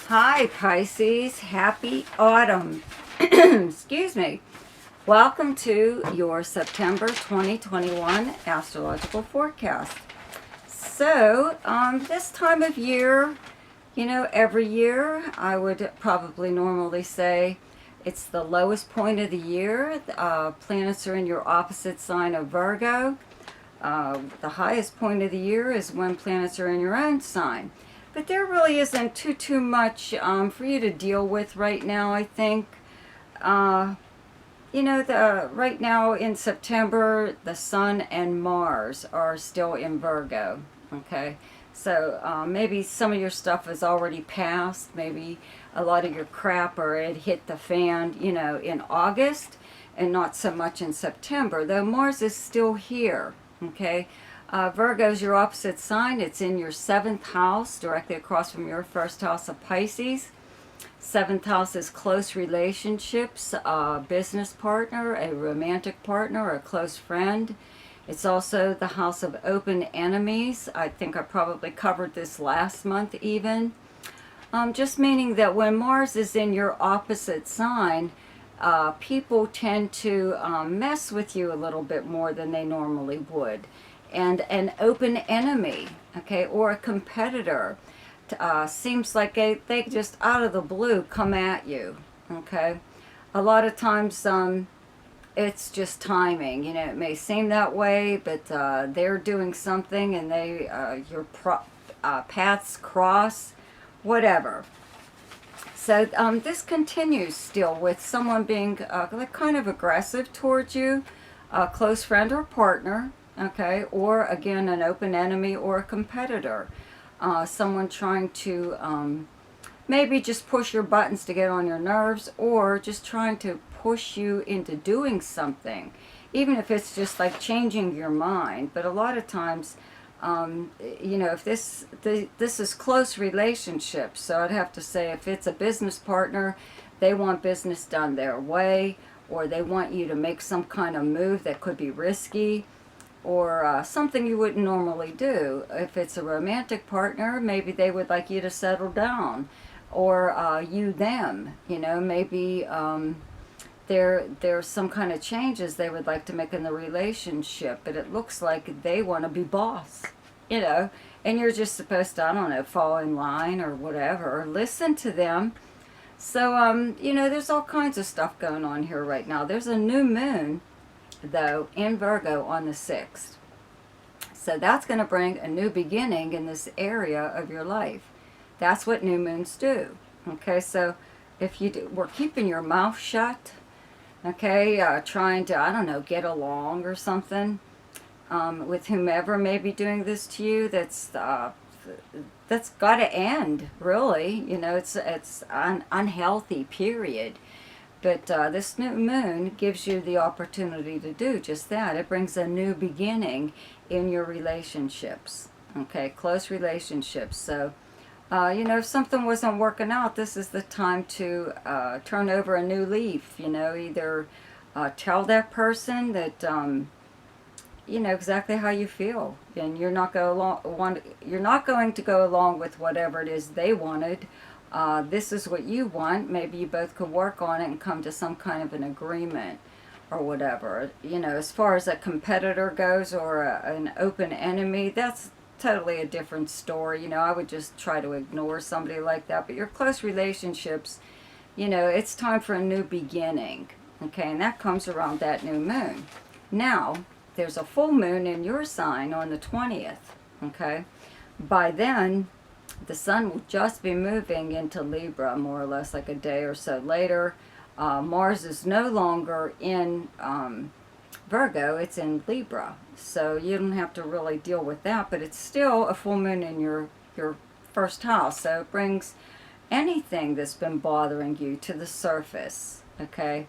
Hi, Pisces. Happy autumn. Excuse me. Welcome to your September 2021 astrological forecast. So, this time of year, every year, I would probably normally say it's the lowest point of the year. Planets are in your opposite sign of Virgo. The highest point of the year is when planets are in your own sign. But there really isn't too much for you to deal with right now, I think. Uh, the right now in September, the Sun and Mars are still in Virgo. Okay, so maybe some of your stuff has already passed. Maybe a lot of your crap or it hit the fan, in August, and not so much in September. Though Mars is still here. Okay, Virgo's your opposite sign. It's in your seventh house, directly across from your first house of Pisces. Seventh house is close relationships, a business partner, a romantic partner, a close friend. It's also the house of open enemies. I think I probably covered this last month even. Just meaning that when Mars is in your opposite sign, people tend to mess with you a little bit more than they normally would. And an open enemy, okay, or a competitor, seems like they just out of the blue come at you, okay? A lot of times it's just timing. It may seem that way, but they're doing something and your paths cross, whatever. So this continues still with someone being like kind of aggressive towards you, a close friend or partner, okay, or again an open enemy or a competitor. Someone trying to maybe just push your buttons to get on your nerves, or just trying to push you into doing something, even if it's just like changing your mind. But a lot of times, if this is close relationships, so I'd have to say if it's a business partner, they want business done their way, or they want you to make some kind of move that could be risky, or something you wouldn't normally do. If it's a romantic partner, maybe they would like you to settle down, or you them. Maybe there's some kind of changes they would like to make in the relationship, but it looks like they want to be boss, and you're just supposed to, I don't know, fall in line or whatever, or listen to them. So, there's all kinds of stuff going on here right now. There's a new moon, though, in Virgo on the 6th. So that's going to bring a new beginning in this area of your life. That's what new moons do. Okay, so if we're keeping your mouth shut, okay, trying to, I don't know, get along or something with whomever may be doing this to you, that's got to end, really. It's an unhealthy period. But this new moon gives you the opportunity to do just that. It brings a new beginning in your relationships, okay, close relationships. So, if something wasn't working out, this is the time to turn over a new leaf. Either tell that person that exactly how you feel, and you're not going to go along with whatever it is they wanted. This is what you want. Maybe you both could work on it and come to some kind of an agreement or whatever. As far as a competitor goes, or an open enemy, that's totally a different story. I would just try to ignore somebody like that. But your close relationships, it's time for a new beginning. Okay, and that comes around that new moon. Now, there's a full moon in your sign on the 20th. Okay, by then, the sun will just be moving into Libra, more or less, like a day or so later. Mars is no longer in Virgo, it's in Libra. So you don't have to really deal with that, but it's still a full moon in your first house. So it brings anything that's been bothering you to the surface, okay?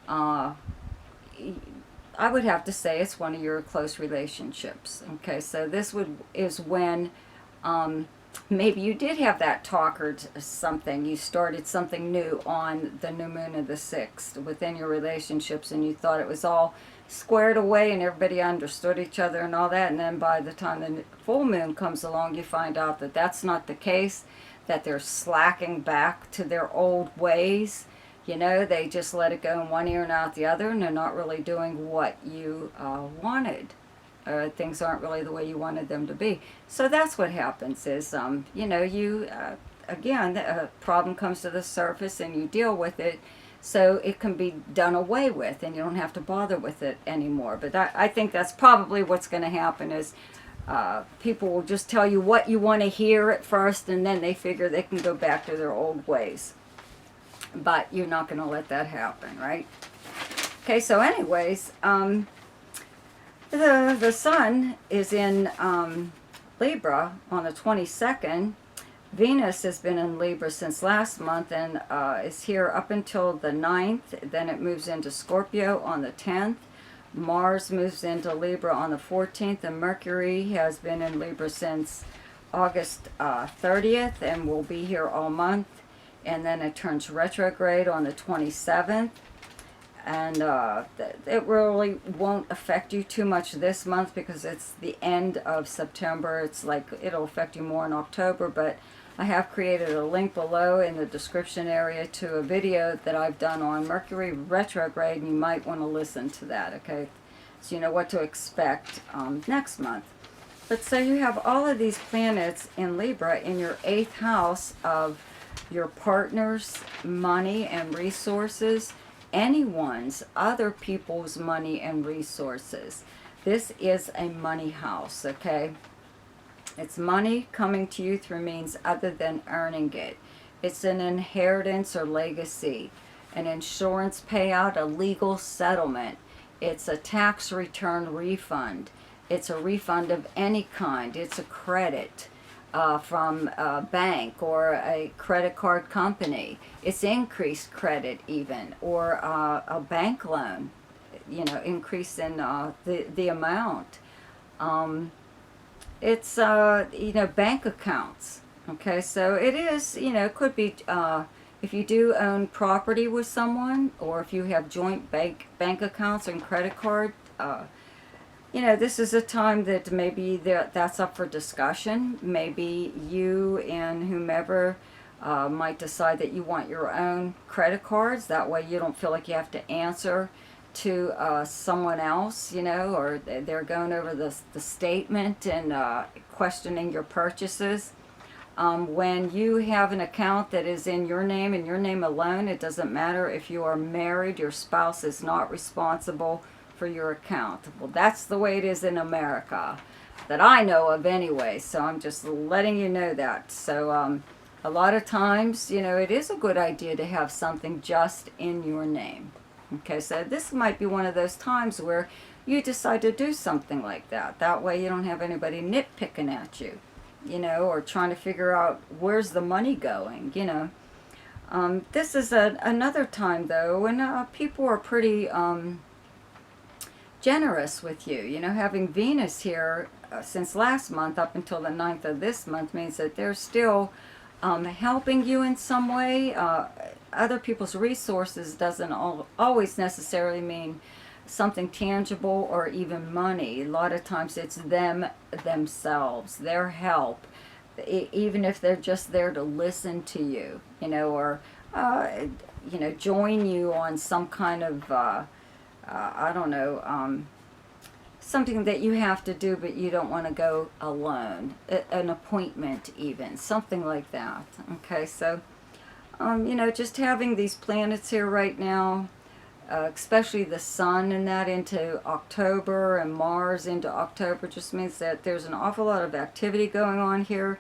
I would have to say it's one of your close relationships, okay? So this is when maybe you did have that talk or something. You started something new on the new moon of the 6th within your relationships, and you thought it was all squared away and everybody understood each other and all that. And then by the time the full moon comes along, you find out that that's not the case. that they're slacking back to their old ways. You know, they just let it go in one ear and out the other, and they're not really doing what you wanted. Things aren't really the way you wanted them to be. So that's what happens is, you know, again, a problem comes to the surface and you deal with it, so it can be done away with and you don't have to bother with it anymore. But I think that's probably what's going to happen is people will just tell you what you want to hear at first, and then they figure they can go back to their old ways. But you're not going to let that happen, right? Okay, so anyways, the sun is in Libra on the 22nd. Venus has been in Libra since last month and is here up until the 9th. Then it moves into Scorpio on the 10th. Mars moves into Libra on the 14th, and Mercury has been in Libra since August 30th and will be here all month. And then it turns retrograde on the 27th. And it really won't affect you too much this month because it's the end of September. It's like it'll affect you more in October, but I have created a link below in the description area to a video that I've done on Mercury retrograde, and you might want to listen to that, okay? So you know what to expect next month. But so you have all of these planets in Libra in your 8th house of your partner's money and resources, anyone's, other people's money and resources. This is a money house, okay? It's money coming to you through means other than earning it. It's an inheritance or legacy, an insurance payout, a legal settlement. It's a tax return refund. It's a refund of any kind. It's a credit from a bank or a credit card company. It's increased credit even, or a bank loan, you know, increase in the amount. It's, you know, bank accounts. Okay, so it is, you know, it could be, if you do own property with someone, or if you have joint bank accounts and credit card, you know, this is a time that maybe that's up for discussion. Maybe you and whomever might decide that you want your own credit cards. That way you don't feel like you have to answer to someone else, you know, or they're going over the statement and questioning your purchases. When you have an account that is in your name and your name alone, it doesn't matter if you are married, your spouse is not responsible for your account. Well, that's the way it is in America, that I know of anyway, so I'm just letting you know that. So a lot of times, you know, it is a good idea to have something just in your name. Okay, so this might be one of those times where you decide to do something like that. That way you don't have anybody nitpicking at you, you know, or trying to figure out where's the money going, you know. This is another time, though, when people are pretty generous with you. You know, having Venus here since last month up until the 9th of this month means that they're still helping you in some way. Other people's resources doesn't always necessarily mean something tangible or even money. A lot of times it's themselves, their help, even if they're just there to listen to you, you know, or you know, join you on some kind of I don't know, something that you have to do but you don't want to go alone, an appointment even, something like that. Okay, so you know, just having these planets here right now, especially the sun and that into October and Mars into October, just means that there's an awful lot of activity going on here.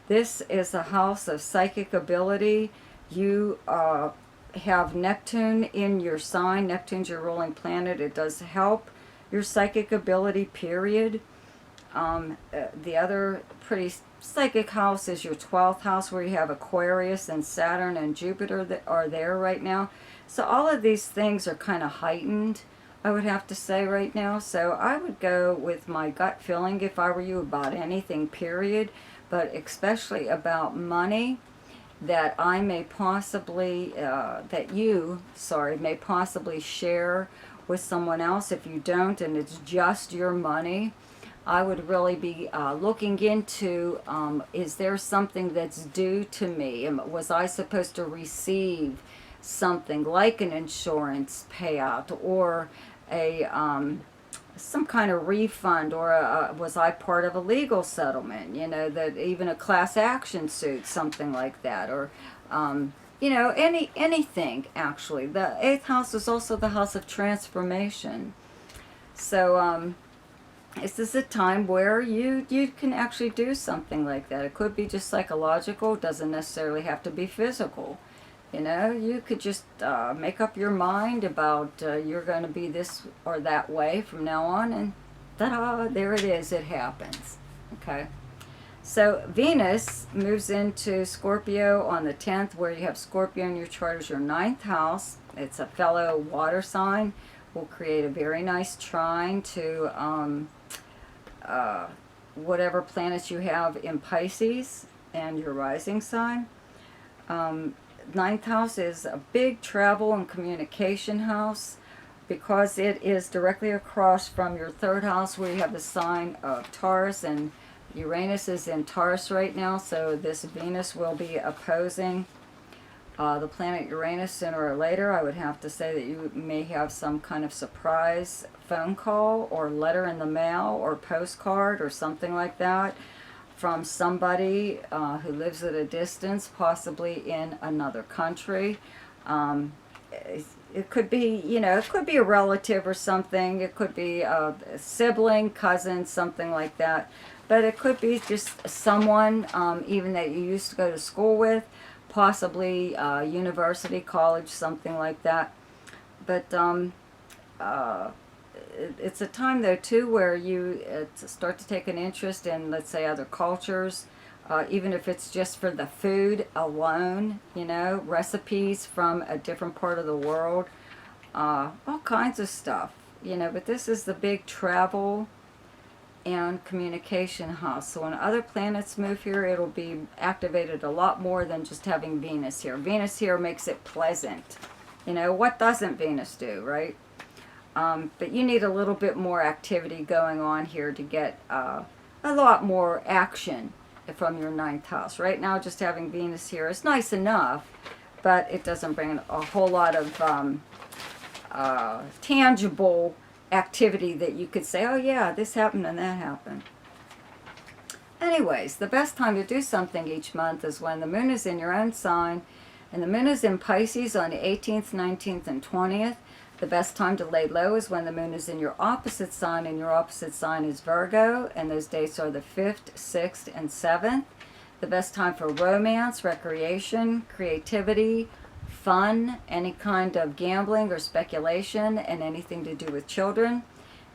This is a house of psychic ability. You have Neptune in your sign. Neptune's your ruling planet. It does help your psychic ability, period. The other pretty psychic house is your 12th house, where you have Aquarius and Saturn and Jupiter that are there right now. So all of these things are kind of heightened, I would have to say, right now. So I would go with my gut feeling if I were you about anything, period, but especially about money, that I may possibly, that you, sorry, may possibly share with someone else. If you don't and it's just your money, I would really be looking into, is there something that's due to me? Was I supposed to receive something like an insurance payout, or a some kind of refund, or was I part of a legal settlement? You know, that even a class action suit, something like that, or you know, anything actually. The eighth house is also the house of transformation. So this is a time where you can actually do something like that. It could be just psychological, doesn't necessarily have to be physical. You know, you could just make up your mind about you're going to be this or that way from now on, and ta-da, there it is, it happens. Okay? So Venus moves into Scorpio on the 10th, where you have Scorpio in your chart as your 9th house. It's a fellow water sign. Will create a very nice trine to whatever planets you have in Pisces and your rising sign. Ninth house is a big travel and communication house, because it is directly across from your 3rd house, where you have the sign of Taurus, and Uranus is in Taurus right now, so this Venus will be opposing the planet Uranus sooner or later. I would have to say that you may have some kind of surprise phone call or letter in the mail or postcard or something like that from somebody who lives at a distance, possibly in another country. It could be, you know, it could be a relative or something. It could be a sibling, cousin, something like that. But it could be just someone, even that you used to go to school with, possibly university, college, something like that. But it's a time, though, too, where you start to take an interest in, let's say, other cultures, even if it's just for the food alone, you know, recipes from a different part of the world, all kinds of stuff, you know. But this is the big travel and communication house. So when other planets move here, it'll be activated a lot more than just having Venus here. Venus here makes it pleasant. You know, what doesn't Venus do, right? But you need a little bit more activity going on here to get a lot more action from your 9th house. Right now, just having Venus here is nice enough, but it doesn't bring a whole lot of tangible activity that you could say, oh yeah, this happened and that happened. Anyways, the best time to do something each month is when the moon is in your own sign, and the moon is in Pisces on the 18th, 19th, and 20th. The best time to lay low is when the moon is in your opposite sign, and your opposite sign is Virgo, and those dates are the 5th, 6th, and 7th. The best time for romance, recreation, creativity, fun, any kind of gambling or speculation, and anything to do with children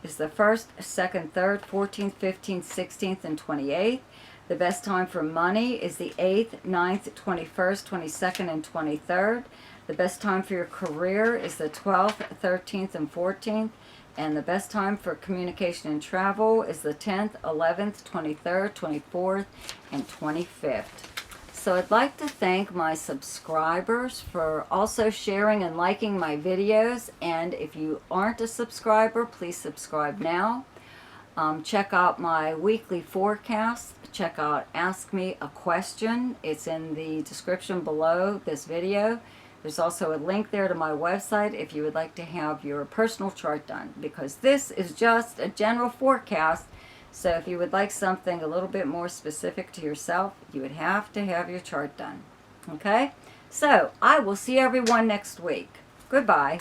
is the 1st, 2nd, 3rd, 14th, 15th, 16th, and 28th. The best time for money is the 8th, 9th, 21st, 22nd, and 23rd. The best time for your career is the 12th, 13th, and 14th. And the best time for communication and travel is the 10th, 11th, 23rd, 24th, and 25th. So I'd like to thank my subscribers for also sharing and liking my videos. And if you aren't a subscriber, please subscribe now. Check out my weekly forecast. Check out Ask Me a Question. It's in the description below this video. There's also a link there to my website if you would like to have your personal chart done, because this is just a general forecast. So if you would like something a little bit more specific to yourself, you would have to have your chart done. Okay? So I will see everyone next week. Goodbye.